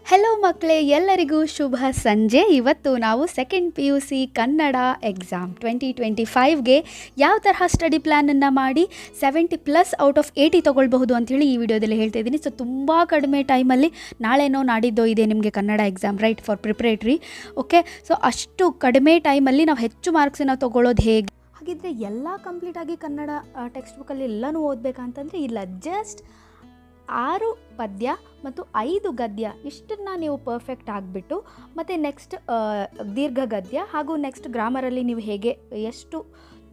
Hello ಮಕ್ಕಳೇ, ಎಲ್ಲರಿಗೂ ಶುಭ ಸಂಜೆ. ಇವತ್ತು ನಾವು ಸೆಕೆಂಡ್ PUC ಕನ್ನಡ ಎಕ್ಸಾಮ್ 2025ಗೆ ಯಾವ ತರಹ ಸ್ಟಡಿ ಪ್ಲ್ಯಾನನ್ನು ಮಾಡಿ 70+ ಔಟ್ ಆಫ್ 80 ತೊಗೊಳ್ಬಹುದು ಅಂಥೇಳಿ ಈ ವಿಡಿಯೋದಲ್ಲಿ ಹೇಳ್ತಾ ಇದ್ದೀನಿ. ಸೊ ತುಂಬ ಕಡಿಮೆ ಟೈಮಲ್ಲಿ, ನಾಳೆನೋ ನಾಡಿದ್ದೋ ಇದೆ ನಿಮಗೆ Kannada exam, right, for preparatory. Okay, so ಅಷ್ಟು ಕಡಿಮೆ ಟೈಮಲ್ಲಿ ನಾವು ಹೆಚ್ಚು ಮಾರ್ಕ್ಸನ್ನು ತೊಗೊಳ್ಳೋದು ಹೇಗೆ? ಹಾಗಿದ್ರೆ ಎಲ್ಲ ಕಂಪ್ಲೀಟಾಗಿ ಕನ್ನಡ ಟೆಕ್ಸ್ಟ್ ಬುಕ್ಕಲ್ಲಿ ಎಲ್ಲನೂ ಓದಬೇಕಂತಂದರೆ ಇಲ್ಲ, ಜಸ್ಟ್ 6 ಪದ್ಯ ಮತ್ತು 5 ಗದ್ಯ ಇಷ್ಟನ್ನು ನೀವು ಪರ್ಫೆಕ್ಟ್ ಆಗಿಬಿಟ್ಟು, ಮತ್ತು ನೆಕ್ಸ್ಟ್ ದೀರ್ಘ ಗದ್ಯ ಹಾಗೂ ನೆಕ್ಸ್ಟ್ ಗ್ರಾಮರಲ್ಲಿ ನೀವು ಹೇಗೆ ಎಷ್ಟು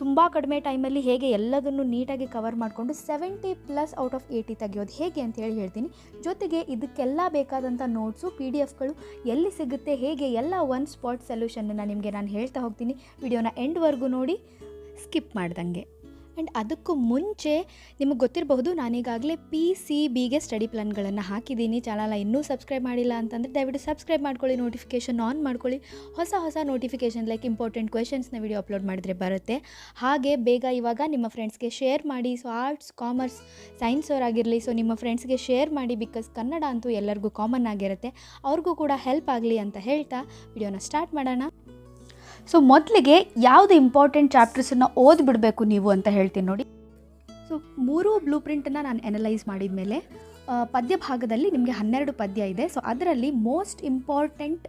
ತುಂಬ ಕಡಿಮೆ ಟೈಮಲ್ಲಿ ಹೇಗೆ ಎಲ್ಲದನ್ನು ನೀಟಾಗಿ ಕವರ್ ಮಾಡಿಕೊಂಡು 70+ ಔಟ್ ಆಫ್ 80 ತೆಗೆಯೋದು ಹೇಗೆ ಅಂತ ಹೇಳ್ತೀನಿ. ಜೊತೆಗೆ ಇದಕ್ಕೆಲ್ಲ ಬೇಕಾದಂಥ ನೋಟ್ಸು PDF-ಗಳು ಎಲ್ಲಿ ಸಿಗುತ್ತೆ, ಹೇಗೆ, ಎಲ್ಲ ಒನ್ ಸ್ಪಾಟ್ ಸೊಲ್ಯೂಷನನ್ನು ನಿಮಗೆ ನಾನು ಹೇಳ್ತಾ ಹೋಗ್ತೀನಿ. ವಿಡಿಯೋನ ಎಂಡ್ವರೆಗೂ ನೋಡಿ, ಸ್ಕಿಪ್ ಮಾಡ್ದಂಗೆ. ಆ್ಯಂಡ್ ಅದಕ್ಕೂ ಮುಂಚೆ ನಿಮಗೆ ಗೊತ್ತಿರಬಹುದು, ನಾನೀಗಾಗಲೇ PCBಗೆ ಸ್ಟಡಿ ಪ್ಲ್ಯಾನ್ಗಳನ್ನು ಹಾಕಿದ್ದೀನಿ. ಚಾನಲ್ನ ಇನ್ನೂ ಸಬ್ಸ್ಕ್ರೈಬ್ ಮಾಡಿಲ್ಲ ಅಂತಂದರೆ ದಯವಿಟ್ಟು ಸಬ್ಸ್ಕ್ರೈಬ್ ಮಾಡ್ಕೊಳ್ಳಿ, ನೋಟಿಫಿಕೇಷನ್ ಆನ್ ಮಾಡ್ಕೊಳ್ಳಿ. ಹೊಸ ನೋಟಿಫಿಕೇಷನ್ ಲೈಕ್ ಇಂಪಾರ್ಟೆಂಟ್ ಕ್ವೆಶನ್ಸ್ನ ವಿಡಿಯೋ ಅಪ್ಲೋಡ್ ಮಾಡಿದ್ರೆ ಬರುತ್ತೆ. ಹಾಗೆ ಬೇಗ ಇವಾಗ ನಿಮ್ಮ ಫ್ರೆಂಡ್ಸ್ಗೆ ಶೇರ್ ಮಾಡಿ. ಸೊ ಆರ್ಟ್ಸ್, ಕಾಮರ್ಸ್, ಸೈನ್ಸ್ ಅವರಾಗಿರಲಿ, ಸೊ ನಿಮ್ಮ ಫ್ರೆಂಡ್ಸ್ಗೆ ಶೇರ್ ಮಾಡಿ. ಬಿಕಾಸ್ ಕನ್ನಡ ಅಂತೂ ಎಲ್ಲರಿಗೂ ಕಾಮನ್ ಆಗಿರುತ್ತೆ, ಅವ್ರಿಗೂ ಕೂಡ ಹೆಲ್ಪ್ ಆಗಲಿ ಅಂತ ಹೇಳ್ತಾ ವಿಡಿಯೋನ ಸ್ಟಾರ್ಟ್ ಮಾಡೋಣ. ಸೊ ಮೊದಲಿಗೆ ಯಾವುದು ಇಂಪಾರ್ಟೆಂಟ್ ಚಾಪ್ಟರ್ಸನ್ನು ಓದಿಬಿಡಬೇಕು ನೀವು ಅಂತ ಹೇಳ್ತೀನಿ ನೋಡಿ. ಸೊ 3 ಬ್ಲೂ ಪ್ರಿಂಟನ್ನು ನಾನು ಅನಲೈಸ್ ಮಾಡಿದ ಮೇಲೆ ಪದ್ಯ ಭಾಗದಲ್ಲಿ ನಿಮಗೆ 12 ಪದ್ಯ ಇದೆ. ಸೊ ಅದರಲ್ಲಿ ಮೋಸ್ಟ್ ಇಂಪಾರ್ಟೆಂಟ್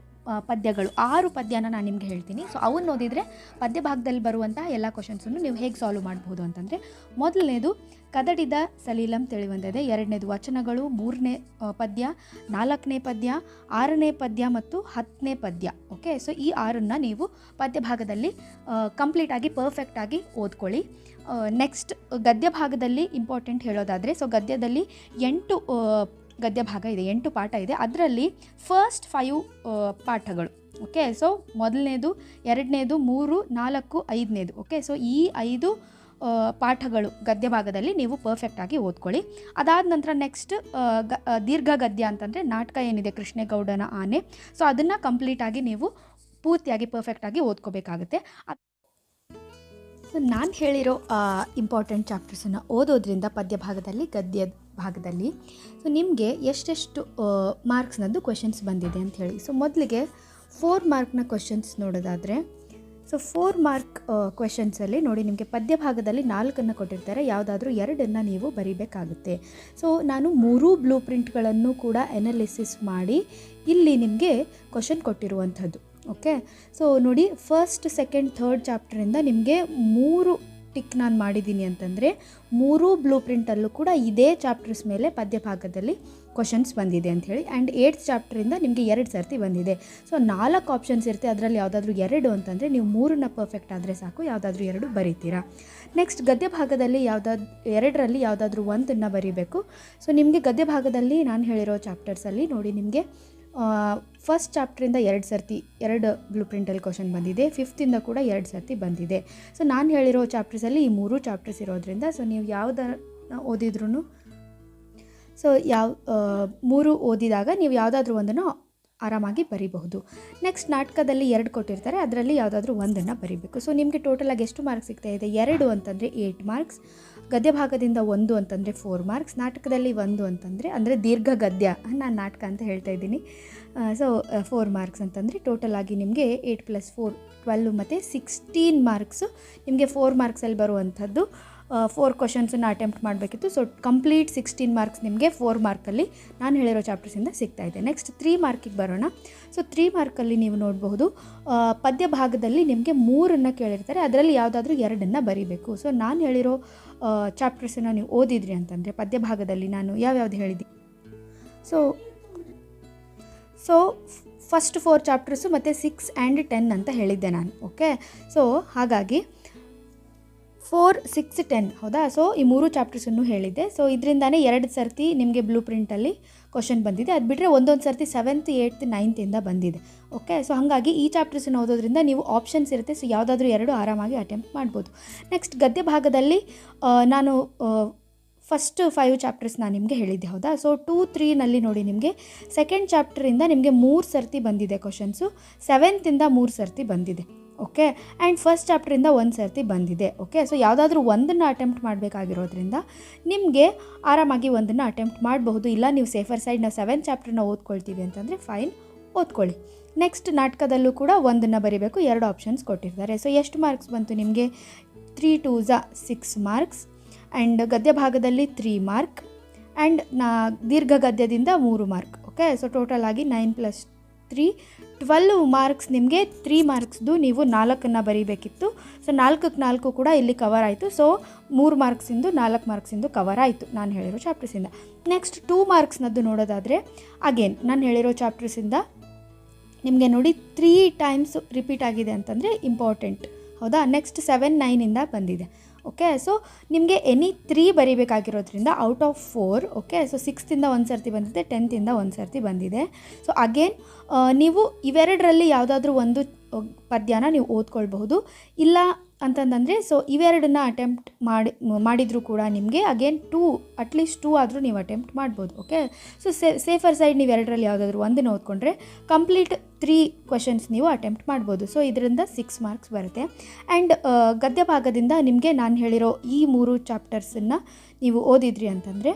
ಪದ್ಯಗಳು 6 ಪದ್ಯನ ನಾನು ನಿಮಗೆ ಹೇಳ್ತೀನಿ. ಸೊ ಅವನ್ನ ಓದಿದರೆ ಪದ್ಯ ಭಾಗದಲ್ಲಿ ಬರುವಂತಹ ಎಲ್ಲ ಕ್ವಶನ್ಸನ್ನು ನೀವು ಹೇಗೆ ಸಾಲ್ವ್ ಮಾಡ್ಬೋದು ಅಂತಂದರೆ, ಮೊದಲನೇದು ಕದಡಿದ ಸಲೀಲಂ ತಿಳಿವಂದಿದೆ, 2ನೇದು ವಚನಗಳು, 3ನೇ ಪದ್ಯ, 4ನೇ ಪದ್ಯ, 6ನೇ ಪದ್ಯ ಮತ್ತು 10ನೇ ಪದ್ಯ. ಓಕೆ, ಸೊ ಈ 6ನ್ನು ನೀವು ಪದ್ಯ ಭಾಗದಲ್ಲಿ ಕಂಪ್ಲೀಟಾಗಿ ಪರ್ಫೆಕ್ಟಾಗಿ ಓದ್ಕೊಳ್ಳಿ. ನೆಕ್ಸ್ಟ್ ಗದ್ಯ ಭಾಗದಲ್ಲಿ ಇಂಪಾರ್ಟೆಂಟ್ ಹೇಳೋದಾದರೆ, ಸೊ ಗದ್ಯದಲ್ಲಿ 8 ಗದ್ಯ ಭಾಗ ಇದೆ, 8 ಪಾಠ ಇದೆ. ಅದರಲ್ಲಿ ಫಸ್ಟ್ 5 ಪಾಠಗಳು. ಓಕೆ, ಸೊ ಮೊದಲನೇದು, 2ನೇದು, 3, 4, 5ನೇದು. ಓಕೆ, ಸೊ ಈ 5 ಪಾಠಗಳು ಗದ್ಯ ಭಾಗದಲ್ಲಿ ನೀವು ಪರ್ಫೆಕ್ಟಾಗಿ ಓದ್ಕೊಳ್ಳಿ. ಅದಾದ ನಂತರ ನೆಕ್ಸ್ಟ್ ದೀರ್ಘ ಗದ್ಯ ಅಂತಂದರೆ ನಾಟಕ ಏನಿದೆ ಕೃಷ್ಣೇಗೌಡನ ಆನೆ, ಸೊ ಅದನ್ನು ಕಂಪ್ಲೀಟಾಗಿ ನೀವು ಪೂರ್ತಿಯಾಗಿ ಪರ್ಫೆಕ್ಟಾಗಿ ಓದ್ಕೋಬೇಕಾಗುತ್ತೆ. ಸೊ ನಾನು ಹೇಳಿರೋ ಇಂಪಾರ್ಟೆಂಟ್ ಚಾಪ್ಟರ್ಸನ್ನು ಓದೋದ್ರಿಂದ ಪದ್ಯ ಭಾಗದಲ್ಲಿ, ಗದ್ಯ ಭಾಗದಲ್ಲಿ ಸೊ ನಿಮಗೆ ಎಷ್ಟೆಷ್ಟು ಮಾರ್ಕ್ಸ್ನದ್ದು ಕ್ವೆಶನ್ಸ್ ಬಂದಿದೆ ಅಂತ ಹೇಳಿ. ಸೊ ಮೊದಲಿಗೆ 4 ಮಾರ್ಕ್ನ ಕ್ವೆಶನ್ಸ್ ನೋಡೋದಾದರೆ, ಸೊ 4 ಮಾರ್ಕ್ ಕ್ವೆಶನ್ಸಲ್ಲಿ ನೋಡಿ, ನಿಮಗೆ ಪದ್ಯ ಭಾಗದಲ್ಲಿ 4 ಕೊಟ್ಟಿರ್ತಾರೆ, ಯಾವುದಾದ್ರೂ 2 ನೀವು ಬರೀಬೇಕಾಗುತ್ತೆ. ಸೊ ನಾನು 3 ಬ್ಲೂ ಪ್ರಿಂಟ್ಗಳನ್ನು ಕೂಡ ಅನಾಲಿಸಿಸ್ ಮಾಡಿ ಇಲ್ಲಿ ನಿಮಗೆ ಕ್ವೆಶನ್ ಕೊಟ್ಟಿರುವಂಥದ್ದು. ಓಕೆ, ಸೊ ನೋಡಿ, ಫಸ್ಟ್, ಸೆಕೆಂಡ್, ಥರ್ಡ್ ಚಾಪ್ಟರಿಂದ ನಿಮಗೆ 3 ಟಿಕ್ ನಾನು ಮಾಡಿದ್ದೀನಿ ಅಂತಂದರೆ 3 ಬ್ಲೂ ಪ್ರಿಂಟಲ್ಲೂ ಕೂಡ ಇದೇ ಚಾಪ್ಟರ್ಸ್ ಮೇಲೆ ಪದ್ಯ ಭಾಗದಲ್ಲಿ ಕ್ವಶನ್ಸ್ ಬಂದಿದೆ ಅಂಥೇಳಿ. ಆ್ಯಂಡ್ 8th ಚಾಪ್ಟರಿಂದ ನಿಮಗೆ 2 ಸರ್ತಿ ಬಂದಿದೆ. ಸೊ 4 ಆಪ್ಷನ್ಸ್ ಇರುತ್ತೆ, ಅದರಲ್ಲಿ ಯಾವುದಾದ್ರೂ 2 ಅಂತಂದರೆ ನೀವು 3ನ್ನ ಪರ್ಫೆಕ್ಟ್ ಆದರೆ ಸಾಕು, ಯಾವುದಾದ್ರೂ 2 ಬರೀತೀರಾ. ನೆಕ್ಸ್ಟ್ ಗದ್ಯ ಭಾಗದಲ್ಲಿ 2ರಲ್ಲಿ ಯಾವುದಾದ್ರೂ 1ನ್ನು ಬರೀಬೇಕು. ಸೊ ನಿಮಗೆ ಗದ್ಯ ಭಾಗದಲ್ಲಿ ನಾನು ಹೇಳಿರೋ ಚಾಪ್ಟರ್ಸಲ್ಲಿ ನೋಡಿ, ನಿಮಗೆ ಫಸ್ಟ್ ಚಾಪ್ಟ್ರಿಂದ 2 ಸರ್ತಿ 2 ಬ್ಲೂ ಪ್ರಿಂಟಲ್ಲಿ ಕ್ವಶನ್ ಬಂದಿದೆ, 5th ಕೂಡ 2 ಸರ್ತಿ ಬಂದಿದೆ. ಸೊ ನಾನು ಹೇಳಿರೋ ಚಾಪ್ಟರ್ಸಲ್ಲಿ ಈ 3 ಚಾಪ್ಟರ್ಸ್ ಇರೋದ್ರಿಂದ, ಸೊ ನೀವು ಯಾವುದನ್ನು ಓದಿದ್ರೂ, ಸೊ 3 ಓದಿದಾಗ ನೀವು ಯಾವುದಾದ್ರೂ ಒಂದನ್ನು ಆರಾಮಾಗಿ ಬರೀಬಹುದು. ನೆಕ್ಸ್ಟ್ ನಾಟಕದಲ್ಲಿ 2 ಕೊಟ್ಟಿರ್ತಾರೆ, ಅದರಲ್ಲಿ ಯಾವುದಾದ್ರೂ 1ನ್ನು ಬರೀಬೇಕು. ಸೊ ನಿಮಗೆ ಟೋಟಲಾಗಿ ಎಷ್ಟು ಮಾರ್ಕ್ಸ್ ಸಿಗ್ತಾ ಇದೆ? 2 ಅಂತಂದರೆ 8 ಮಾರ್ಕ್ಸ್, ಗದ್ಯ ಭಾಗದಿಂದ 1 ಅಂತಂದರೆ 4 ಮಾರ್ಕ್ಸ್, ನಾಟಕದಲ್ಲಿ 1 ಅಂತಂದರೆ, ಅಂದರೆ ದೀರ್ಘ ಗದ್ಯ, ನಾನು ನಾಟಕ ಅಂತ ಹೇಳ್ತಾ ಇದ್ದೀನಿ. ಸೊ 4 ಮಾರ್ಕ್ಸ್ ಅಂತಂದರೆ ಟೋಟಲಾಗಿ ನಿಮಗೆ 8 + 4 12 ಮತ್ತು 16 ಮಾರ್ಕ್ಸು ನಿಮಗೆ 4 ಮಾರ್ಕ್ಸಲ್ಲಿ ಬರುವಂಥದ್ದು. 4 ಕ್ವಶನ್ಸನ್ನು ಅಟೆಂಪ್ಟ್ ಮಾಡಬೇಕಿತ್ತು. ಸೊ ಕಂಪ್ಲೀಟ್ 16 ಮಾರ್ಕ್ಸ್ ನಿಮಗೆ 4 ಮಾರ್ಕಲ್ಲಿ ನಾನು ಹೇಳಿರೋ ಚಾಪ್ಟರ್ಸಿಂದ ಸಿಗ್ತಾಯಿದೆ. ನೆಕ್ಸ್ಟ್ 3 ಮಾರ್ಕಿಗೆ ಬರೋಣ. ಸೊ 3 ಮಾರ್ಕಲ್ಲಿ ನೀವು ನೋಡಬಹುದು, ಪದ್ಯ ಭಾಗದಲ್ಲಿ ನಿಮಗೆ 3ನ್ನು ಕೇಳಿರ್ತಾರೆ, ಅದರಲ್ಲಿ ಯಾವುದಾದ್ರೂ 2ನ್ನು ಬರೀಬೇಕು. ಸೊ ನಾನು ಹೇಳಿರೋ ಚಾಪ್ಟರ್ಸನ್ನು ನೀವು ಓದಿದ್ರಿ ಅಂತಂದರೆ ಪದ್ಯ ಭಾಗದಲ್ಲಿ ನಾನು ಯಾವ್ಯಾವುದು ಹೇಳಿದ್ದೀನಿ. ಸೊ ಫಸ್ಟ್ 4 ಚಾಪ್ಟರ್ಸು ಮತ್ತು 6 and 10 ಅಂತ ಹೇಳಿದ್ದೆ ನಾನು. ಓಕೆ, ಸೊ ಹಾಗಾಗಿ 4, 6, 10 ಹೌದಾ. ಸೊ ಈ 3 ಚಾಪ್ಟರ್ಸನ್ನು ಹೇಳಿದ್ದೆ. ಸೊ ಇದರಿಂದಾನೇ 2 ಸರ್ತಿ ನಿಮಗೆ ಬ್ಲೂ ಪ್ರಿಂಟಲ್ಲಿ ಕ್ವಶನ್ ಬಂದಿದೆ. ಅದು ಬಿಟ್ಟರೆ ಒಂದೊಂದು ಸರ್ತಿ 7th, 8th, 9th ಬಂದಿದೆ. ಓಕೆ, ಸೊ ಹಾಗಾಗಿ ಈ ಚಾಪ್ಟರ್ಸನ್ನು ಓದೋದ್ರಿಂದ ನೀವು ಆಪ್ಷನ್ಸ್ ಇರುತ್ತೆ. ಸೊ ಯಾವುದಾದ್ರೂ 2 ಆರಾಮಾಗಿ ಅಟೆಂಪ್ಟ್ ಮಾಡ್ಬೋದು. ನೆಕ್ಸ್ಟ್ ಗದ್ಯ ಭಾಗದಲ್ಲಿ ನಾನು ಫಸ್ಟ್ 5 ಚಾಪ್ಟರ್ಸ್ ನಾನು ನಿಮಗೆ ಹೇಳಿದ್ದೆ, ಹೌದಾ. ಸೊ 2, 3ನಲ್ಲಿ ನೋಡಿ, ನಿಮಗೆ ಸೆಕೆಂಡ್ ಚಾಪ್ಟರಿಂದ ನಿಮಗೆ 3 ಸರ್ತಿ ಬಂದಿದೆ ಕ್ವಶನ್ಸು, 7th 3 ಸರ್ತಿ ಬಂದಿದೆ. ಓಕೆ. ಆ್ಯಂಡ್ ಫಸ್ಟ್ ಚಾಪ್ಟ್ರಿಂದ ಒಂದು ಸರ್ತಿ ಬಂದಿದೆ. ಓಕೆ. ಸೊ ಯಾವುದಾದ್ರೂ ಒಂದನ್ನು ಅಟೆಂಪ್ಟ್ ಮಾಡಬೇಕಾಗಿರೋದ್ರಿಂದ ನಿಮಗೆ ಆರಾಮಾಗಿ ಒಂದನ್ನು ಅಟೆಂಪ್ಟ್ ಮಾಡಬಹುದು. ಇಲ್ಲ ನೀವು ಸೇಫರ್ ಸೈಡ್ ನಾವು 7th ಚಾಪ್ಟ್ರನ್ನ ಓದ್ಕೊಳ್ತೀವಿ ಅಂತಂದರೆ ಫೈನ್, ಓದ್ಕೊಳ್ಳಿ. ನೆಕ್ಸ್ಟ್ ನಾಟಕದಲ್ಲೂ ಕೂಡ ಒಂದನ್ನು ಬರೀಬೇಕು, 2 ಆಪ್ಷನ್ಸ್ ಕೊಟ್ಟಿರ್ತಾರೆ. ಸೊ ಎಷ್ಟು ಮಾರ್ಕ್ಸ್ ಬಂತು ನಿಮಗೆ? 3 2s 6 ಮಾರ್ಕ್ಸ್. ಆ್ಯಂಡ್ ಗದ್ಯ ಭಾಗದಲ್ಲಿ 3 ಮಾರ್ಕ್. ಆ್ಯಂಡ್ ದೀರ್ಘ ಗದ್ಯದಿಂದ 3 ಮಾರ್ಕ್. ಓಕೆ. ಸೊ ಟೋಟಲ್ ಆಗಿ 9 + 3 12 ಮಾರ್ಕ್ಸ್. ನಿಮಗೆ 3 ಮಾರ್ಕ್ಸ್ದು ನೀವು 4 ಬರೀಬೇಕಿತ್ತು. ಸೊ 4ಕ್ಕೆ 4 ಕೂಡ ಇಲ್ಲಿ ಕವರ್ ಆಯಿತು. ಸೊ 3 ಮಾರ್ಕ್ಸಿಂದು 4 ಮಾರ್ಕ್ಸಿಂದು ಕವರ್ ಆಯಿತು ನಾನು ಹೇಳಿರೋ ಚಾಪ್ಟರ್ಸಿಂದ. ನೆಕ್ಸ್ಟ್ 2 ಮಾರ್ಕ್ಸ್ನದ್ದು ನೋಡೋದಾದರೆ ಅಗೇನ್ ನಾನು ಹೇಳಿರೋ ಚಾಪ್ಟರ್ಸಿಂದ ನಿಮಗೆ ನೋಡಿ 3 ಟೈಮ್ಸ್ ರಿಪೀಟ್ ಆಗಿದೆ ಅಂತಂದರೆ ಇಂಪಾರ್ಟೆಂಟ್, ಹೌದಾ. ನೆಕ್ಸ್ಟ್ 7 9ಇಂದ ಬಂದಿದೆ. ಓಕೆ. ಸೊ ನಿಮಗೆ ಎನಿ 3 ಬರೀಬೇಕಾಗಿರೋದ್ರಿಂದ out of 4. Okay. So 6th ಒಂದು ಸರ್ತಿ ಬಂದಿದೆ, 10th ಒಂದು ಸರ್ತಿ ಬಂದಿದೆ. ಸೊ ಅಗೇನ್ ನೀವು ಇವೆರಡರಲ್ಲಿ ಯಾವುದಾದ್ರೂ ಒಂದು ಪದ್ಯನ ನೀವು ಓದ್ಕೊಳ್ಬಹುದು. ಇಲ್ಲ ಅಂತಂದರೆ ಸೊ ಇವೆರಡನ್ನ ಅಟೆಂಪ್ಟ್ ಮಾಡಿದರೂ ಕೂಡ ನಿಮಗೆ ಅಗೇನ್ ಅಟ್ಲೀಸ್ಟ್ 2 ಆದರೂ ನೀವು ಅಟೆಂಪ್ಟ್ ಮಾಡ್ಬೋದು. ಓಕೆ. ಸೊ ಸೇಫರ್ ಸೈಡ್ ನೀವು ಎರಡರಲ್ಲಿ ಯಾವುದಾದ್ರೂ ಒಂದನ್ನು ಓದ್ಕೊಂಡ್ರೆ ಕಂಪ್ಲೀಟ್ 3 ಕ್ವೆಶನ್ಸ್ ನೀವು ಅಟೆಂಪ್ಟ್ ಮಾಡ್ಬೋದು. ಸೊ ಇದರಿಂದ 6 ಮಾರ್ಕ್ಸ್ ಬರುತ್ತೆ. ಆ್ಯಂಡ್ ಗದ್ಯ ಭಾಗದಿಂದ ನಿಮಗೆ ನಾನು ಹೇಳಿರೋ ಈ 3 ಚಾಪ್ಟರ್ಸನ್ನು ನೀವು ಓದಿದ್ರಿ ಅಂತಂದರೆ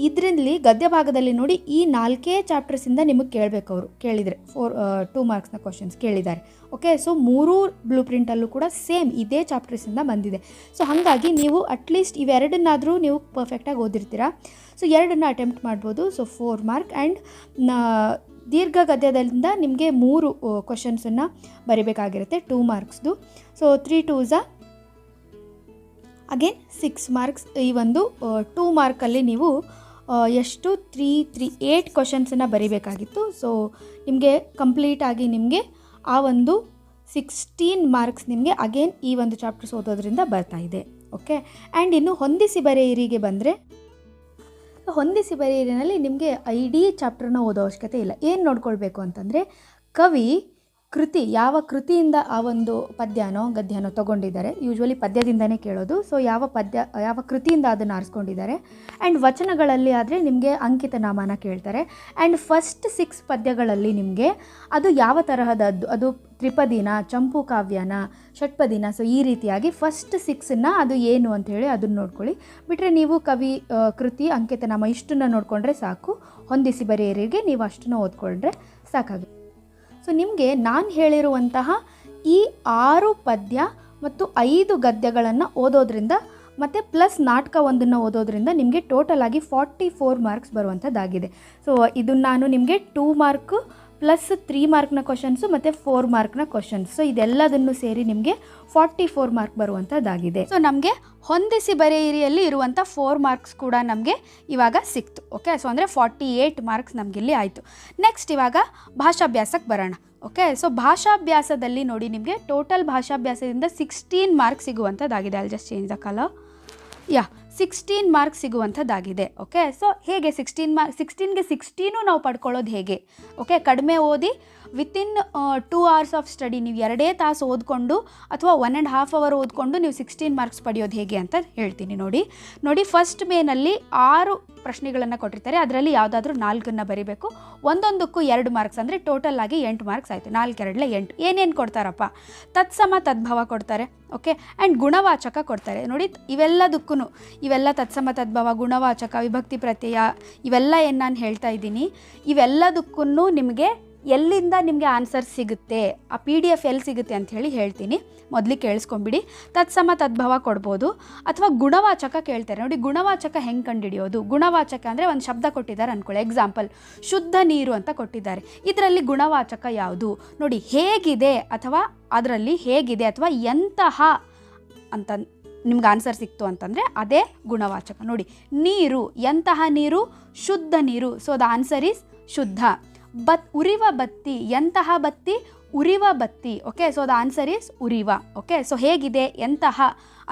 ಇದರಲ್ಲಿ ಗದ್ಯ ಭಾಗದಲ್ಲಿ ನೋಡಿ ಈ 4 ಚಾಪ್ಟರ್ಸಿಂದ ನಿಮಗೆ ಕೇಳಬೇಕು, ಅವರು ಕೇಳಿದರೆ 2 ಮಾರ್ಕ್ಸ್ನ ಕ್ವಶನ್ಸ್ ಕೇಳಿದ್ದಾರೆ. ಓಕೆ. ಸೊ 3 ಬ್ಲೂ ಪ್ರಿಂಟಲ್ಲೂ ಕೂಡ ಸೇಮ್ ಇದೇ ಚಾಪ್ಟರ್ಸಿಂದ ಬಂದಿದೆ. ಸೊ ಹಾಗಾಗಿ ನೀವು ಅಟ್ಲೀಸ್ಟ್ ಇವೆರಡನ್ನಾದರೂ ನೀವು ಪರ್ಫೆಕ್ಟಾಗಿ ಓದಿರ್ತೀರಾ. ಸೊ 2 ಅಟೆಂಪ್ಟ್ ಮಾಡ್ಬೋದು. So 4 mark. ಆ್ಯಂಡ್ ದೀರ್ಘ ಗದ್ಯದಿಂದ ನಿಮಗೆ 3 ಕ್ವಶನ್ಸನ್ನು ಬರೀಬೇಕಾಗಿರುತ್ತೆ 2 ಮಾರ್ಕ್ಸ್ದು. So 3 2s again 6 marks. ಈ ಒಂದು 2 ಮಾರ್ಕಲ್ಲಿ ನೀವು ಎಷ್ಟು 8 ಕ್ವಶನ್ಸನ್ನು ಬರೀಬೇಕಾಗಿತ್ತು. ಸೊ ನಿಮಗೆ ಕಂಪ್ಲೀಟಾಗಿ ನಿಮಗೆ ಆ ಒಂದು 16 ಮಾರ್ಕ್ಸ್ ನಿಮಗೆ ಅಗೇನ್ ಈ ಒಂದು ಚಾಪ್ಟರ್ಸ್ ಓದೋದ್ರಿಂದ ಬರ್ತಾ ಇದೆ. ಓಕೆ. ಆ್ಯಂಡ್ ಇನ್ನು ಹೊಂದಿಸಿ ಬರೆಯಿರಿಗೆ ಬಂದರೆ, ಹೊಂದಿಸಿ ಬರೆಯಿರಿನಲ್ಲಿ ನಿಮಗೆ ಇಡೀ ಚಾಪ್ಟರ್ನ ಓದೋ ಅವಶ್ಯಕತೆ ಇಲ್ಲ. ಏನು ನೋಡ್ಕೊಳ್ಬೇಕು ಅಂತಂದರೆ ಕವಿ ಕೃತಿ, ಯಾವ ಕೃತಿಯಿಂದ ಆ ಒಂದು ಪದ್ಯನೋ ಗದ್ಯನೋ ತೊಗೊಂಡಿದ್ದಾರೆ. ಯೂಶ್ವಲಿ ಪದ್ಯದಿಂದನೇ ಕೇಳೋದು. ಸೊ ಯಾವ ಕೃತಿಯಿಂದ ಅದನ್ನು ಆರಿಸ್ಕೊಂಡಿದ್ದಾರೆ. ಆ್ಯಂಡ್ ವಚನಗಳಲ್ಲಿ ಆದರೆ ನಿಮಗೆ ಅಂಕಿತ ನಾಮನ ಕೇಳ್ತಾರೆ. ಆ್ಯಂಡ್ ಫಸ್ಟ್ 6 ಪದ್ಯಗಳಲ್ಲಿ ನಿಮಗೆ ಅದು ಯಾವ ತರಹದದ್ದು, ಅದು ತ್ರಿಪದಿನ, ಚಂಪು ಕಾವ್ಯನ, ಷಟ್ಪದಿನ. ಸೊ ಈ ರೀತಿಯಾಗಿ ಫಸ್ಟ್ 6ನ್ನ ಅದು ಏನು ಅಂಥೇಳಿ ಅದನ್ನು ನೋಡ್ಕೊಳ್ಳಿ. ಬಿಟ್ಟರೆ ನೀವು ಕವಿ ಕೃತಿ ಅಂಕಿತನಾಮ ಇಷ್ಟನ್ನು ನೋಡಿಕೊಂಡ್ರೆ ಸಾಕು. ಹೊಂದಿಸಿ ಬರೆಯರಿಗೆ ನೀವು ಅಷ್ಟನ್ನು ಓದ್ಕೊಂಡ್ರೆ ಸಾಕಾಗುತ್ತೆ. ಸೊ ನಿಮಗೆ ನಾನು ಹೇಳಿರುವಂತಹ ಈ 6 ಪದ್ಯ ಮತ್ತು 5 ಗದ್ಯಗಳನ್ನು ಓದೋದ್ರಿಂದ ಮತ್ತು ಪ್ಲಸ್ ನಾಟಕ ಒಂದನ್ನು ಓದೋದ್ರಿಂದ ನಿಮಗೆ ಟೋಟಲ್ ಆಗಿ 44 ಮಾರ್ಕ್ಸ್ ಬರುವಂಥದ್ದಾಗಿದೆ. ಸೊ ಇದು ನಾನು ನಿಮಗೆ 2 ಮಾರ್ಕ್ ಪ್ಲಸ್ 3 ಮಾರ್ಕ್ನ ಕ್ವಶನ್ಸು ಮತ್ತು 4 ಮಾರ್ಕ್ನ ಕ್ವಶನ್ಸ್. ಸೊ ಇದೆಲ್ಲದನ್ನು ಸೇರಿ ನಿಮಗೆ 44 ಮಾರ್ಕ್ ಬರುವಂಥದ್ದಾಗಿದೆ. ಸೊ ನಮಗೆ ಹೊಂದಿಸಿ ಬರೆಯಿರಿಯಲ್ಲಿ ಇರುವಂಥ 4 ಮಾರ್ಕ್ಸ್ ಕೂಡ ನಮಗೆ ಇವಾಗ ಸಿಕ್ತು. ಓಕೆ. ಸೊ ಅಂದರೆ 48 ಮಾರ್ಕ್ಸ್ ನಮಗಿಲ್ಲಿ ಆಯಿತು. ನೆಕ್ಸ್ಟ್ ಇವಾಗ ಭಾಷಾಭ್ಯಾಸಕ್ಕೆ ಬರೋಣ. ಓಕೆ. ಸೊ ಭಾಷಾಭ್ಯಾಸದಲ್ಲಿ ನೋಡಿ ನಿಮಗೆ ಟೋಟಲ್ ಭಾಷಾಭ್ಯಾಸದಿಂದ 16 ಮಾರ್ಕ್ಸ್ ಸಿಗುವಂಥದ್ದಾಗಿದೆ. ಅಲ್ಲಿ just change the colour. 16 marks ಸಿಗುವಂಥದ್ದಾಗಿದೆ. ಓಕೆ. ಸೊ ಹೇಗೆ 16ಗೆ 16 ನಾವು ಪಡ್ಕೊಳ್ಳೋದು ಹೇಗೆ? ಓಕೆ. ಕಡಿಮೆ ಓದಿ ವಿತಿನ್ 2 hours ಆಫ್ ಸ್ಟಡಿ, ನೀವು 2 ತಾಸು ಓದ್ಕೊಂಡು ಅಥವಾ 1.5 hour ಓದ್ಕೊಂಡು ನೀವು 16 ಮಾರ್ಕ್ಸ್ ಪಡೆಯೋದು ಹೇಗೆ ಅಂತ ಹೇಳ್ತೀನಿ. ನೋಡಿ ಫಸ್ಟ್ ಮೇನಲ್ಲಿ 6 ಪ್ರಶ್ನೆಗಳನ್ನು ಕೊಟ್ಟಿರ್ತಾರೆ. ಅದರಲ್ಲಿ ಯಾವುದಾದ್ರೂ 4 ಬರೀಬೇಕು. ಒಂದೊಂದಕ್ಕೂ 2 ಮಾರ್ಕ್ಸ್ ಅಂದರೆ ಟೋಟಲ್ ಆಗಿ 8 ಮಾರ್ಕ್ಸ್ ಆಯಿತು. 4 2 8. ಏನೇನು ಕೊಡ್ತಾರಪ್ಪ? ತತ್ಸಮ ತದ್ಭವ ಕೊಡ್ತಾರೆ. ಓಕೆ. ಆ್ಯಂಡ್ ಗುಣವಾಚಕ ಕೊಡ್ತಾರೆ. ನೋಡಿ ಇವೆಲ್ಲ ತತ್ಸಮ ತದ್ಭವ, ಗುಣವಾಚಕ, ವಿಭಕ್ತಿ ಪ್ರತ್ಯಯ, ಇವೆಲ್ಲ ಏನು ನಾನು ಹೇಳ್ತಾ ಇದ್ದೀನಿ, ಇವೆಲ್ಲದಕ್ಕೂ ನಿಮಗೆ ಎಲ್ಲಿಂದ ನಿಮಗೆ ಆನ್ಸರ್ ಸಿಗುತ್ತೆ, ಆ PDF ಎಲ್ಲಿ ಸಿಗುತ್ತೆ ಅಂಥೇಳಿ ಹೇಳ್ತೀನಿ. ಮೊದಲಿಗೆ ಕೇಳಿಸ್ಕೊಂಬಿಡಿ. ತತ್ಸಮ ತದ್ಭವ ಕೊಡ್ಬೋದು ಅಥವಾ ಗುಣವಾಚಕ ಕೇಳ್ತಾರೆ. ನೋಡಿ ಗುಣವಾಚಕ ಹೆಂಗೆ ಕಂಡುಹಿಡಿಯೋದು? ಗುಣವಾಚಕ ಅಂದರೆ ಒಂದು ಶಬ್ದ ಕೊಟ್ಟಿದ್ದಾರೆ ಅಂದ್ಕೊಳ್ಳಿ. ಎಕ್ಸಾಂಪಲ್ ಶುದ್ಧ ನೀರು ಅಂತ ಕೊಟ್ಟಿದ್ದಾರೆ. ಇದರಲ್ಲಿ ಗುಣವಾಚಕ ಯಾವುದು? ನೋಡಿ ಹೇಗಿದೆ ಅಥವಾ ಅದರಲ್ಲಿ ಹೇಗಿದೆ ಅಥವಾ ಎಂತಹ ಅಂತ ನಿಮ್ಗೆ ಆನ್ಸರ್ ಸಿಕ್ತು ಅಂತಂದರೆ ಅದೇ ಗುಣವಾಚಕ. ನೋಡಿ ನೀರು, ಎಂತಹ ನೀರು? ಶುದ್ಧ ನೀರು. ಸೊ ದ ಆನ್ಸರ್ ಈಸ್ ಶುದ್ಧ. ಉರಿವ ಬತ್ತಿ, ಎಂತಹ ಬತ್ತಿ? ಉರಿವ ಬತ್ತಿ. Okay. So the answer is ಉರಿವ. ಓಕೆ. ಸೊ ಹೇಗಿದೆ, ಎಂತಹ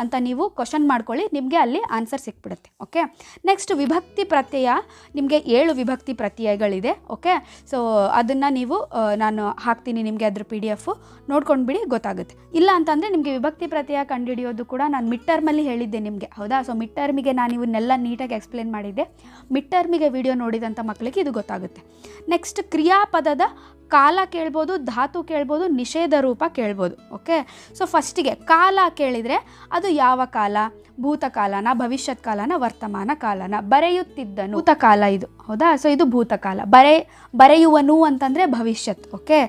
ಅಂತ ನೀವು ಕ್ವಶನ್ ಮಾಡ್ಕೊಳ್ಳಿ, ನಿಮಗೆ ಅಲ್ಲಿ ಆನ್ಸರ್ ಸಿಕ್ಬಿಡುತ್ತೆ. ಓಕೆ, ನೆಕ್ಸ್ಟ್ ವಿಭಕ್ತಿ ಪ್ರತ್ಯಯ, ನಿಮಗೆ 7 ವಿಭಕ್ತಿ ಪ್ರತ್ಯಯಗಳಿದೆ. ಓಕೆ, ಸೊ ಅದನ್ನು ನೀವು ನಾನು ಹಾಕ್ತೀನಿ ನಿಮಗೆ ಅದ್ರ PDF ನೋಡ್ಕೊಂಡ್ಬಿಡಿ, ಗೊತ್ತಾಗುತ್ತೆ. ಇಲ್ಲ ಅಂತಂದರೆ ನಿಮಗೆ ವಿಭಕ್ತಿ ಪ್ರತ್ಯಯ ಕಂಡುಹಿಡಿಯೋದು ಕೂಡ ನಾನು ಮಿಡ್ ಟರ್ಮಲ್ಲಿ ಹೇಳಿದ್ದೆ ನಿಮಗೆ, ಹೌದಾ. ಸೊ ಮಿಡ್ ಟರ್ಮಿಗೆ ನಾನು ಇವನ್ನೆಲ್ಲ ನೀಟಾಗಿ ಎಕ್ಸ್ಪ್ಲೇನ್ ಮಾಡಿದ್ದೆ. ಮಿಡ್ ಟರ್ಮಿಗೆ ವಿಡಿಯೋ ನೋಡಿದಂಥ ಮಕ್ಕಳಿಗೆ ಇದು ಗೊತ್ತಾಗುತ್ತೆ. ನೆಕ್ಸ್ಟ್ ಕ್ರಿಯಾಪದದ ಕಾಲ ಕೇಳ್ಬೋದು, ಧಾತು ಕೇಳ್ಬೋದು, ನಿಷೇಧ ರೂಪ ಕೇಳ್ಬೋದು. ಓಕೆ, ಸೊ ಫಸ್ಟಿಗೆ ಕಾಲ ಕೇಳಿದರೆ ಅದು ಯಾವ ಕಾಲ, ಭೂತಕಾಲನ, ಭವಿಷ್ಯತ್ ಕಾಲನ, ವರ್ತಮಾನ ಕಾಲನ. ಬರೆಯುತ್ತಿದ್ದನು ಭೂತಕಾಲ ಇದು, ಹೌದಾ. ಸೊ ಇದು ಭೂತಕಾಲ. ಬರೆಯುವನು ಅಂತಂದರೆ ಭವಿಷ್ಯತ್. ಓಕೆ,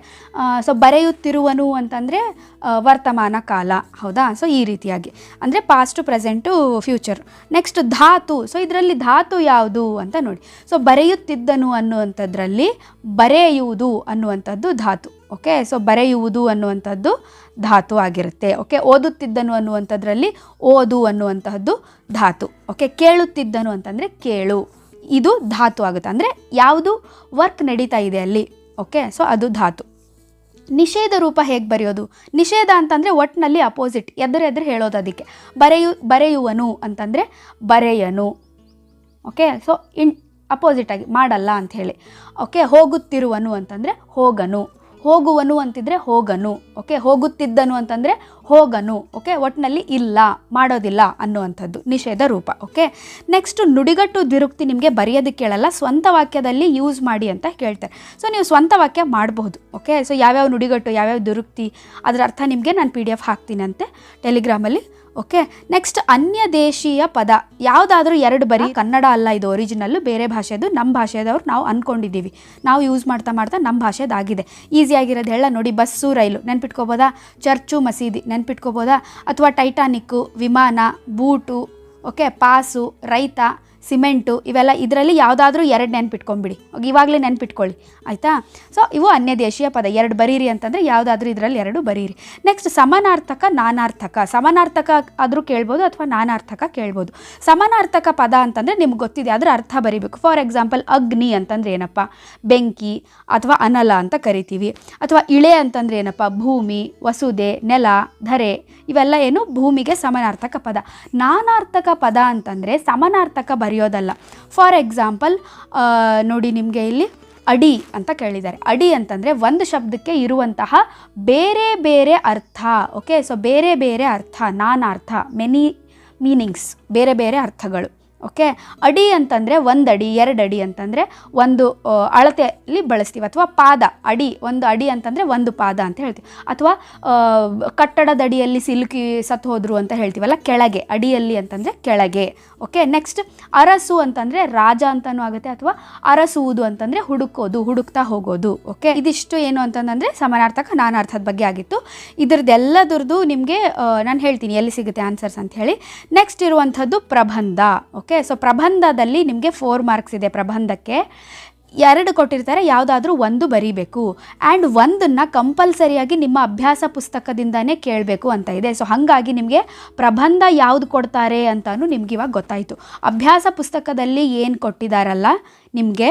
ಸೊ ಬರೆಯುತ್ತಿರುವನು ಅಂತಂದರೆ ವರ್ತಮಾನ ಕಾಲ, ಹೌದಾ. ಸೊ ಈ ರೀತಿಯಾಗಿ ಅಂದರೆ ಪಾಸ್ಟು, ಪ್ರೆಸೆಂಟು, ಫ್ಯೂಚರ್. ನೆಕ್ಸ್ಟ್ ಧಾತು. ಸೊ ಇದರಲ್ಲಿ ಧಾತು ಯಾವುದು ಅಂತ ನೋಡಿ. ಸೊ ಬರೆಯುತ್ತಿದ್ದನು ಅನ್ನುವಂಥದ್ರಲ್ಲಿ ಬರೆಯುವುದು ಅನ್ನುವಂಥದ್ದು ಧಾತು. ಓಕೆ, ಸೊ ಬರೆಯುವುದು ಅನ್ನುವಂಥದ್ದು ಧಾತು ಆಗಿರುತ್ತೆ. ಓಕೆ, ಓದುತ್ತಿದ್ದನು ಅನ್ನುವಂಥದ್ರಲ್ಲಿ ಓದು ಅನ್ನುವಂತಹದ್ದು ಧಾತು. ಓಕೆ, ಕೇಳುತ್ತಿದ್ದನು ಅಂತಂದರೆ ಕೇಳು, ಇದು ಧಾತು ಆಗುತ್ತೆ. ಅಂದರೆ ಯಾವುದು ವರ್ಕ್ ನಡೀತಾ ಇದೆ ಅಲ್ಲಿ. ಓಕೆ, ಸೊ ಅದು ಧಾತು. ನಿಷೇಧ ರೂಪ ಹೇಗೆ ಬರೆಯೋದು? ನಿಷೇಧ ಅಂತಂದರೆ ಒಟ್ಟಿನಲ್ಲಿ ಅಪೋಸಿಟ್, ಎದುರು ಹೇಳೋದು. ಅದಕ್ಕೆ ಬರೆಯುವನು ಅಂತಂದರೆ ಬರೆಯನು. ಓಕೆ, ಸೊ ಅಪೋಸಿಟಾಗಿ ಮಾಡಲ್ಲ ಅಂಥೇಳಿ. ಓಕೆ, ಹೋಗುತ್ತಿರುವನು ಅಂತಂದರೆ ಹೋಗನು, ಹೋಗುವನು ಅಂತಿದ್ರೆ ಹೋಗನು. ಓಕೆ, ಹೋಗುತ್ತಿದ್ದನು ಅಂತಂದರೆ ಹೋಗನು. ಓಕೆ, ಒಟ್ಟಿನಲ್ಲಿ ಇಲ್ಲ, ಮಾಡೋದಿಲ್ಲ ಅನ್ನುವಂಥದ್ದು ನಿಷೇಧ ರೂಪ. ಓಕೆ, ನೆಕ್ಸ್ಟ್ ನುಡಿಗಟ್ಟು ದ್ವಿರುಕ್ತಿ ನಿಮಗೆ ಬರೆಯೋದಕ್ಕೆ ಕೇಳಲ್ಲ, ಸ್ವಂತ ವಾಕ್ಯದಲ್ಲಿ ಯೂಸ್ ಮಾಡಿ ಅಂತ ಕೇಳ್ತಾರೆ. ಸೊ ನೀವು ಸ್ವಂತ ವಾಕ್ಯ ಮಾಡಬಹುದು. ಓಕೆ, ಸೊ ಯಾವ್ಯಾವ ನುಡಿಗಟ್ಟು, ಯಾವ್ಯಾವ ದ್ವಿರುಕ್ತಿ, ಅದರ ಅರ್ಥ ನಿಮಗೆ ನಾನು PDF ಹಾಕ್ತೀನಿ ಅಂತೆ ಟೆಲಿಗ್ರಾಮಲ್ಲಿ. ಓಕೆ, ನೆಕ್ಸ್ಟ್ ಅನ್ಯ ದೇಶೀಯ ಪದ ಯಾವುದಾದ್ರೂ 2 ಬರೀ, ಕನ್ನಡ ಅಲ್ಲ ಇದು ಒರಿಜಿನಲ್ಲು, ಬೇರೆ ಭಾಷೆದು, ನಮ್ಮ ಭಾಷೆದವ್ರು ನಾವು ಅಂದ್ಕೊಂಡಿದ್ದೀವಿ. ನಾವು ಯೂಸ್ ಮಾಡ್ತಾ ನಮ್ಮ ಭಾಷೆದಾಗಿದೆ. ಈಸಿಯಾಗಿರೋದು ಹೇಳ ನೋಡಿ. ಬಸ್ಸು, ರೈಲು ನೆನ್ಪಿಟ್ಕೋಬೋದಾ? ಚರ್ಚು, ಮಸೀದಿ ನೆನ್ಪಿಟ್ಕೋಬೋದಾ? ಅಥವಾ ಟೈಟಾನಿಕ್ಕು, ವಿಮಾನ, ಬೂಟು, ಓಕೆ, ಪಾಸು, ರೈತ, ಸಿಮೆಂಟು, ಇವೆಲ್ಲ ಇದರಲ್ಲಿ ಯಾವುದಾದ್ರೂ 2 ನೆನ್ಪಿಟ್ಕೊಂಬಿಡಿ. ಇವಾಗಲೇ ನೆನ್ಪಿಟ್ಕೊಳ್ಳಿ, ಆಯಿತಾ. ಸೊ ಇವು ಅನ್ಯ ದೇಶೀಯ ಪದ. 2 ಬರೀರಿ ಅಂತಂದರೆ ಯಾವುದಾದ್ರೂ ಇದರಲ್ಲಿ 2 ಬರೀರಿ. ನೆಕ್ಸ್ಟ್ ಸಮಾನಾರ್ಥಕ, ನಾನಾರ್ಥಕ. ಸಮಾನಾರ್ಥಕ ಆದರೂ ಕೇಳ್ಬೋದು ಅಥವಾ ನಾನಾರ್ಥಕ ಕೇಳ್ಬೋದು. ಸಮಾನಾರ್ಥಕ ಪದ ಅಂತಂದರೆ ನಿಮ್ಗೆ ಗೊತ್ತಿದೆ, ಅದರ ಅರ್ಥ ಬರೀಬೇಕು. ಫಾರ್ ಎಕ್ಸಾಂಪಲ್ ಅಗ್ನಿ ಅಂತಂದರೆ ಏನಪ್ಪ? ಬೆಂಕಿ ಅಥವಾ ಅನಲ ಅಂತ ಕರಿತೀವಿ. ಅಥವಾ ಇಳೆ ಅಂತಂದರೆ ಏನಪ್ಪ? ಭೂಮಿ, ವಸುದೆ, ನೆಲ, ಧರೆ, ಇವೆಲ್ಲ ಏನು ಭೂಮಿಗೆ ಸಮಾನಾರ್ಥಕ ಪದ. ನಾನಾರ್ಥಕ ಪದ ಅಂತಂದರೆ ಸಮಾನಾರ್ಥಕ ಬರೆಯೋದಲ್ಲ. ಫಾರ್ ಎಕ್ಸಾಂಪಲ್ ನೋಡಿ, ನಿಮಗೆ ಇಲ್ಲಿ ಅಡಿ ಅಂತ ಕೇಳಿದ್ದಾರೆ. ಅಡಿ ಅಂತಂದರೆ ಒಂದು ಶಬ್ದಕ್ಕೆ ಇರುವಂತಹ ಬೇರೆ ಬೇರೆ ಅರ್ಥ. ಓಕೆ, ಸೊ ಬೇರೆ ಬೇರೆ ಅರ್ಥ, ನಾನಾರ್ಥ, ಮೆನಿ ಮೀನಿಂಗ್ಸ್, ಬೇರೆ ಬೇರೆ ಅರ್ಥಗಳು. ಓಕೆ, ಅಡಿ ಅಂತಂದರೆ 1 ಅಡಿ, 2 ಅಡಿ ಅಂತಂದರೆ ಒಂದು ಅಳತೆಯಲ್ಲಿ ಬಳಸ್ತೀವಿ. ಅಥವಾ ಪಾದ, ಅಡಿ, 1 ಅಡಿ ಅಂತಂದರೆ 1 ಪಾದ ಅಂತ ಹೇಳ್ತೀವಿ. ಅಥವಾ ಕಟ್ಟಡದ ಅಡಿಯಲ್ಲಿ ಸಿಲುಕಿ ಸತ್ತು ಹೋದ್ರು ಅಂತ ಹೇಳ್ತೀವಲ್ಲ, ಕೆಳಗೆ, ಅಡಿಯಲ್ಲಿ ಅಂತಂದರೆ ಕೆಳಗೆ. ಓಕೆ, ನೆಕ್ಸ್ಟ್ ಅರಸು ಅಂತಂದರೆ ರಾಜ ಅಂತಲೂ ಆಗುತ್ತೆ. ಅಥವಾ ಅರಸುವುದು ಅಂತಂದರೆ ಹುಡುಕೋದು, ಹುಡುಕ್ತಾ ಹೋಗೋದು. ಓಕೆ, ಇದಿಷ್ಟು ಏನು ಅಂತಂದರೆ ಸಮಾನಾರ್ಥಕ, ನಾನಾರ್ಥದ ಬಗ್ಗೆ ಆಗಿತ್ತು. ಇದ್ರದ್ದೆಲ್ಲದ್ರದ್ದು ನಿಮಗೆ ನಾನು ಹೇಳ್ತೀನಿ ಎಲ್ಲಿ ಸಿಗುತ್ತೆ ಆನ್ಸರ್ಸ್ ಅಂತ ಹೇಳಿ. ನೆಕ್ಸ್ಟ್ ಇರುವಂಥದ್ದು ಪ್ರಬಂಧ. ಓಕೆ, ಸೊ ಪ್ರಬಂಧದಲ್ಲಿ ನಿಮಗೆ 4 ಮಾರ್ಕ್ಸ್ ಇದೆ. ಪ್ರಬಂಧಕ್ಕೆ 2 ಕೊಟ್ಟಿರ್ತಾರೆ, ಯಾವುದಾದ್ರೂ 1 ಬರೀಬೇಕು. ಆ್ಯಂಡ್ 1ನ್ನು ಕಂಪಲ್ಸರಿಯಾಗಿ ನಿಮ್ಮ ಅಭ್ಯಾಸ ಪುಸ್ತಕದಿಂದನೇ ಕೇಳಬೇಕು ಅಂತ ಇದೆ. ಸೊ ಹಾಗಾಗಿ ನಿಮಗೆ ಪ್ರಬಂಧ ಯಾವುದು ಕೊಡ್ತಾರೆ ಅಂತಲೂ ನಿಮ್ಗೆ ಇವಾಗ ಗೊತ್ತಾಯಿತು. ಅಭ್ಯಾಸ ಪುಸ್ತಕದಲ್ಲಿ ಏನು ಕೊಟ್ಟಿದ್ದಾರಲ್ಲ ನಿಮಗೆ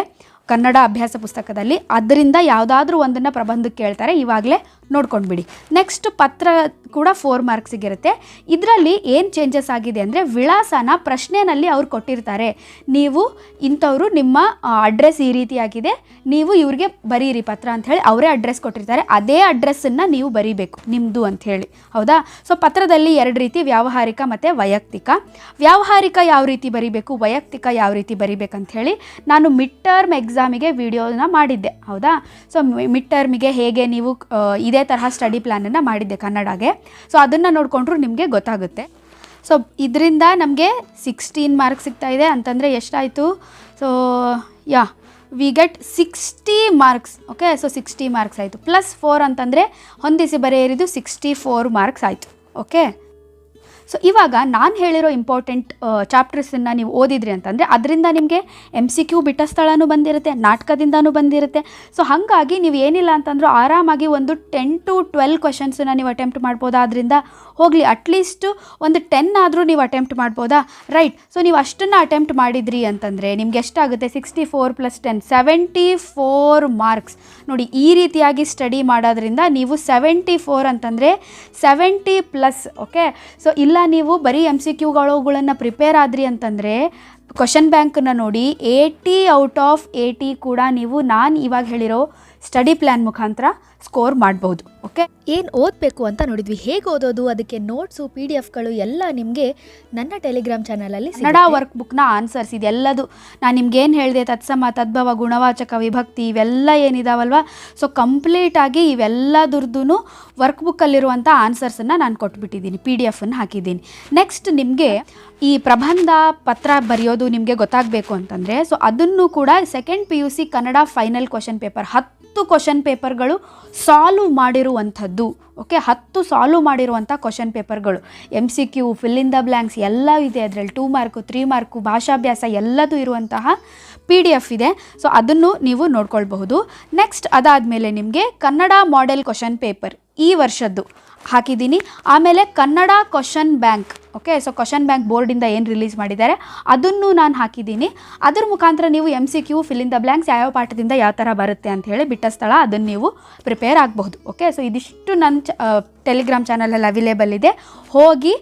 ಕನ್ನಡ ಅಭ್ಯಾಸ ಪುಸ್ತಕದಲ್ಲಿ, ಅದರಿಂದ ಯಾವುದಾದ್ರೂ ಒಂದನ್ನು ಪ್ರಬಂಧಕ್ಕೆ ಕೇಳ್ತಾರೆ, ಇವಾಗಲೇ ನೋಡ್ಕೊಂಡ್ಬಿಡಿ. ನೆಕ್ಸ್ಟ್ ಪತ್ರ ಕೂಡ 4 ಮಾರ್ಕ್ಸಿಗಿರುತ್ತೆ. ಇದರಲ್ಲಿ ಏನು ಚೇಂಜಸ್ ಆಗಿದೆ ಅಂದರೆ ವಿಳಾಸನ ಪ್ರಶ್ನೆಯಲ್ಲಿ ಅವ್ರು ಕೊಟ್ಟಿರ್ತಾರೆ. ನೀವು ಇಂಥವ್ರು, ನಿಮ್ಮ ಅಡ್ರೆಸ್ ಈ ರೀತಿಯಾಗಿದೆ, ನೀವು ಇವ್ರಿಗೆ ಬರೀರಿ ಪತ್ರ ಅಂಥೇಳಿ ಅವರೇ ಅಡ್ರೆಸ್ ಕೊಟ್ಟಿರ್ತಾರೆ. ಅದೇ ಅಡ್ರೆಸ್ಸನ್ನು ನೀವು ಬರೀಬೇಕು ನಿಮ್ಮದು ಅಂಥೇಳಿ, ಹೌದಾ. ಸೊ ಪತ್ರದಲ್ಲಿ 2 ರೀತಿ, ವ್ಯಾವಹಾರಿಕ ಮತ್ತು ವೈಯಕ್ತಿಕ. ವ್ಯಾವಹಾರಿಕ ಯಾವ ರೀತಿ ಬರೀಬೇಕು, ವೈಯಕ್ತಿಕ ಯಾವ ರೀತಿ ಬರೀಬೇಕಂಥೇಳಿ ನಾನು ಮಿಡ್ ಟರ್ಮ್ ಎಕ್ಸಾಮಿಗೆ ವಿಡಿಯೋನ ಮಾಡಿದ್ದೆ, ಹೌದಾ. ಸೊ ಮಿಡ್ ಟರ್ಮಿಗೆ ಹೇಗೆ ನೀವು ಇದೇ ತರಹ ಸ್ಟಡಿ ಪ್ಲ್ಯಾನನ್ನು ಮಾಡಿದ್ದೆ ಕನ್ನಡಗೆ. ಸೊ ಅದನ್ನು ನೋಡಿಕೊಂಡ್ರು ನಿಮಗೆ ಗೊತ್ತಾಗುತ್ತೆ. ಸೊ ಇದರಿಂದ ನಮಗೆ 16 ಮಾರ್ಕ್ಸ್ ಸಿಗ್ತಾ ಇದೆ ಅಂತಂದರೆ ಎಷ್ಟಾಯಿತು? So we get 60 marks. Okay, so 60 marks ಆಯಿತು. +4 ಅಂತಂದರೆ ಹೊಂದಿಸಿ ಬರೆಯಿರಿದು 64 ಮಾರ್ಕ್ಸ್ ಆಯಿತು. ಓಕೆ, ಸೊ ಇವಾಗ ನಾನು ಹೇಳಿರೋ ಇಂಪಾರ್ಟೆಂಟ್ ಚಾಪ್ಟರ್ಸನ್ನು ನೀವು ಓದಿದ್ರಿ ಅಂತಂದರೆ ಅದರಿಂದ ನಿಮಗೆ MCQ ಬಿಟ್ಟ ಸ್ಥಳನೂ ಬಂದಿರುತ್ತೆ, ನಾಟಕದಿಂದನೂ ಬಂದಿರುತ್ತೆ. ಸೊ ಹಾಗಾಗಿ ನೀವು ಏನಿಲ್ಲ ಅಂತಂದರೂ ಆರಾಮಾಗಿ ಒಂದು 10 to 12 ಕ್ವೆಶನ್ಸನ್ನು ನೀವು ಅಟೆಂಪ್ಟ್ ಮಾಡ್ಬೋದಾ. ಅದರಿಂದ ಹೋಗಲಿ ಅಟ್ಲೀಸ್ಟು ಒಂದು 10 ಆದರೂ ನೀವು ಅಟೆಂಪ್ಟ್ ಮಾಡ್ಬೋದಾ, ರೈಟ್. ಸೊ ನೀವು ಅಷ್ಟನ್ನು ಅಟೆಂಪ್ಟ್ ಮಾಡಿದ್ರಿ ಅಂತಂದರೆ ನಿಮ್ಗೆ ಎಷ್ಟಾಗುತ್ತೆ? 64 + 10 74 ಮಾರ್ಕ್ಸ್. ನೋಡಿ, ಈ ರೀತಿಯಾಗಿ ಸ್ಟಡಿ ಮಾಡೋದ್ರಿಂದ ನೀವು 74 ಅಂತಂದರೆ 70+. ಓಕೆ, ಸೊ ಇಲ್ಲ ಇಲ್ಲ ನೀವು ಬರೀ MCQಗಳನ್ನು ಪ್ರಿಪೇರ್ ಆದ್ರಿ ಅಂತಂದರೆ ಕ್ವಶನ್ ಬ್ಯಾಂಕನ್ನು ನೋಡಿ 80 ಔಟ್ ಆಫ್ 80 ಕೂಡ ನೀವು ನಾನು ಇವಾಗ ಹೇಳಿರೋ ಸ್ಟಡಿ ಪ್ಲ್ಯಾನ್ ಮುಖಾಂತರ ಸ್ಕೋರ್ ಮಾಡ್ಬೋದು. ಓಕೆ, ಏನು ಓದಬೇಕು ಅಂತ ನೋಡಿದ್ವಿ. ಹೇಗೆ ಓದೋದು, ಅದಕ್ಕೆ ನೋಟ್ಸು PDF ಎಲ್ಲ ನಿಮಗೆ ನನ್ನ ಟೆಲಿಗ್ರಾಮ್ ಚಾನಲಲ್ಲಿ ಕನ್ನಡ ವರ್ಕ್ ಬುಕ್ನ ಆನ್ಸರ್ಸ್ ಇದೆಲ್ಲದು ನಾನು ನಿಮ್ಗೇನು ಹೇಳಿದೆ, ತತ್ಸಮ, ತದ್ಭವ, ಗುಣವಾಚಕ, ವಿಭಕ್ತಿ ಇವೆಲ್ಲ ಏನಿದಾವಲ್ವ, ಸೊ ಕಂಪ್ಲೀಟಾಗಿ ಇವೆಲ್ಲದ್ರದ್ದು ವರ್ಕ್ ಬುಕ್ಕಲ್ಲಿರುವಂಥ ಆನ್ಸರ್ಸನ್ನು ನಾನು ಕೊಟ್ಬಿಟ್ಟಿದ್ದೀನಿ, PDF ಹಾಕಿದ್ದೀನಿ. ನೆಕ್ಸ್ಟ್ ನಿಮಗೆ ಈ ಪ್ರಬಂಧ ಪತ್ರ ಬರೆಯೋದು ನಿಮಗೆ ಗೊತ್ತಾಗಬೇಕು ಅಂತಂದರೆ, ಸೊ ಅದನ್ನು ಕೂಡ second PUC Kannada final question paper 10 question ಪೇಪರ್ಗಳು ಸಾಲ್ವ್ ಮಾಡಿರುವಂಥದ್ದು. ಓಕೆ, 10 ಸಾಲ್ವ್ ಮಾಡಿರುವಂಥ ಕ್ವಶನ್ ಪೇಪರ್ಗಳು, MCQ, fill in the blanks ಎಲ್ಲ ಇದೆ ಅದರಲ್ಲಿ. 2 ಮಾರ್ಕು 3 ಮಾರ್ಕು ಭಾಷಾಭ್ಯಾಸ ಎಲ್ಲದೂ ಇರುವಂತಹ PDF ಇದೆ. ಸೊ ಅದನ್ನು ನೀವು ನೋಡ್ಕೊಳ್ಬಹುದು. ನೆಕ್ಸ್ಟ್ ಅದಾದಮೇಲೆ ನಿಮಗೆ ಕನ್ನಡ ಮಾಡೆಲ್ ಕ್ವಶನ್ ಪೇಪರ್ ಈ ವರ್ಷದ್ದು ಹಾಕಿದ್ದೀನಿ. ಆಮೇಲೆ Kannada question bank, okay, so question bank ಬೋರ್ಡಿಂದ ಏನು ರಿಲೀಸ್ ಮಾಡಿದ್ದಾರೆ ಅದನ್ನು ನಾನು ಹಾಕಿದ್ದೀನಿ. ಅದ್ರ ಮುಖಾಂತರ ನೀವು MCQ, fill in the blanks ಯಾವ ಪಾಠದಿಂದ ಯಾವ ಥರ ಬರುತ್ತೆ ಅಂತ ಹೇಳಿ ಬಿಟ್ಟ ಸ್ಥಳ ಅದನ್ನು ನೀವು ಪ್ರಿಪೇರ್ ಆಗಬಹುದು. ಓಕೆ, ಸೊ ಇದಿಷ್ಟು ನನ್ನ ಟೆಲಿಗ್ರಾಮ್ ಚಾನಲಲ್ಲಿ ಅವೈಲೇಬಲ್ ಇದೆ. ಹೋಗಿ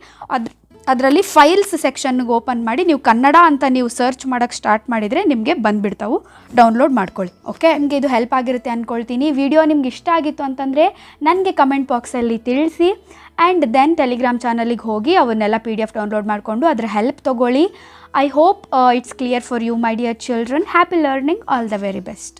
ಅದರಲ್ಲಿ ಫೈಲ್ಸ್ ಸೆಕ್ಷನ್ಗೆ ಓಪನ್ ಮಾಡಿ ನೀವು ಕನ್ನಡ ಅಂತ ನೀವು ಸರ್ಚ್ ಮಾಡೋಕ್ಕೆ ಸ್ಟಾರ್ಟ್ ಮಾಡಿದರೆ ನಿಮಗೆ ಬಂದುಬಿಡ್ತಾವು, ಡೌನ್ಲೋಡ್ ಮಾಡ್ಕೊಳ್ಳಿ. ಓಕೆ, ನಿಮಗೆ ಇದು ಹೆಲ್ಪ್ ಆಗಿರುತ್ತೆ ಅಂದ್ಕೊಳ್ತೀನಿ. ವಿಡಿಯೋ ನಿಮ್ಗೆ ಇಷ್ಟ ಆಗಿತ್ತು ಅಂತಂದರೆ ನನಗೆ ಕಮೆಂಟ್ ಬಾಕ್ಸಲ್ಲಿ ತಿಳಿಸಿ. ಆ್ಯಂಡ್ ದೆನ್ ಟೆಲಿಗ್ರಾಮ್ ಚಾನಲಿಗೆ ಹೋಗಿ ಅವನ್ನೆಲ್ಲ PDF ಡೌನ್ಲೋಡ್ ಮಾಡಿಕೊಂಡು ಅದರ ಹೆಲ್ಪ್ ತೊಗೊಳ್ಳಿ. I hope it's clear for you my dear children. Happy learning, all the very best.